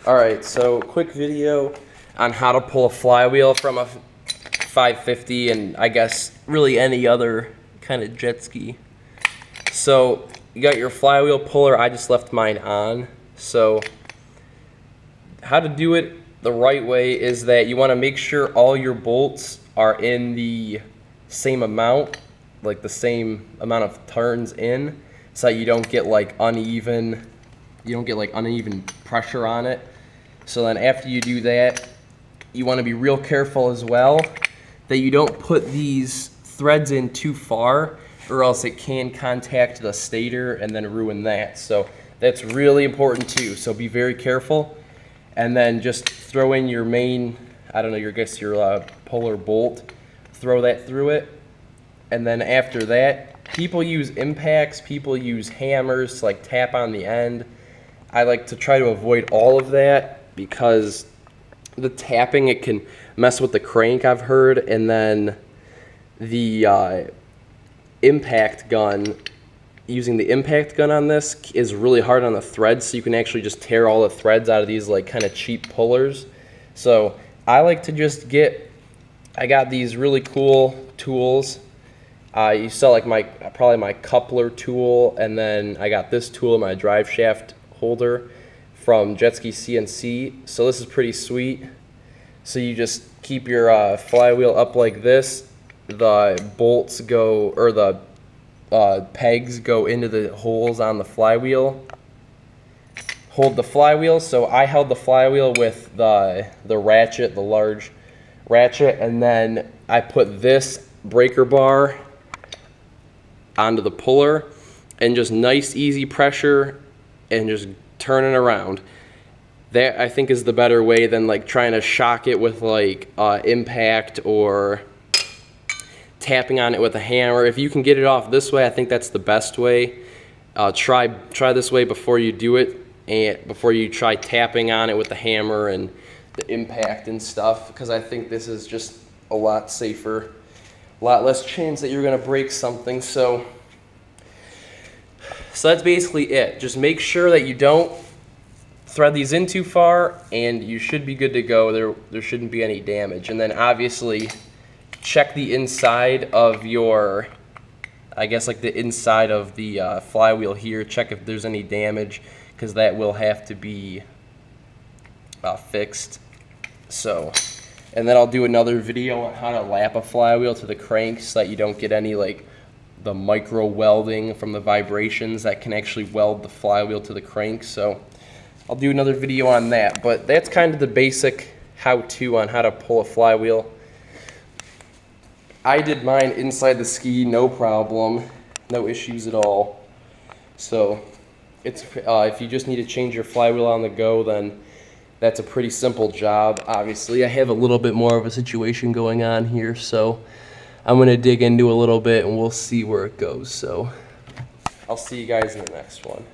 Alright, so quick video on how to pull a flywheel from a 550 and I guess really any other kind of jet ski. So you got your flywheel puller. I just left mine on. So how to do it the right way is that you want to make sure all your bolts are in the same amount, like the same amount of turns in, so that you don't get like uneven pressure on it. So then after you do that, you want to be real careful as well that you don't put these threads in too far, or else it can contact the stator and then ruin that. So that's really important too, so be very careful. And then just throw in your main, your puller bolt, throw that through it. And then after that, people use impacts, people use hammers to like tap on the end. I like to try to avoid all of that because the tapping, it can mess with the crank, I've heard. And then the impact gun, using the impact gun on this is really hard on the threads, so you can actually just tear all the threads out of these like kind of cheap pullers. So I like to just I got these really cool tools. You saw like probably my coupler tool, and then I got this tool, my drive shaft holder from Jet-Ski CNC. So this is pretty sweet. So you just keep your flywheel up like this. The bolts go, or the pegs go into the holes on the flywheel. Hold the flywheel. So I held the flywheel with the ratchet, the large ratchet, and then I put this breaker bar onto the puller, and just nice easy pressure and just turning around. That I think is the better way than like trying to shock it with like impact or tapping on it with a hammer. If you can get it off this way, I think that's the best way. Try this way before you do it, and before you try tapping on it with the hammer and the impact and stuff, because I think this is just a lot safer, a lot less chance that you're gonna break something. So that's basically it. Just make sure that you don't thread these in too far, and you should be good to go. There shouldn't be any damage. And then obviously check the inside of your, I guess like the inside of the flywheel here. Check if there's any damage, because that will have to be fixed. So, and then I'll do another video on how to lap a flywheel to the crank so that you don't get any like the micro welding from the vibrations that can actually weld the flywheel to the crank. So I'll do another video on that, but that's kind of the basic how-to on how to pull a flywheel. I did mine inside the ski, no problem, no issues at all. So it's if you just need to change your flywheel on the go, then that's a pretty simple job. Obviously, I have a little bit more of a situation going on here, so I'm going to dig into a little bit and we'll see where it goes. So I'll see you guys in the next one.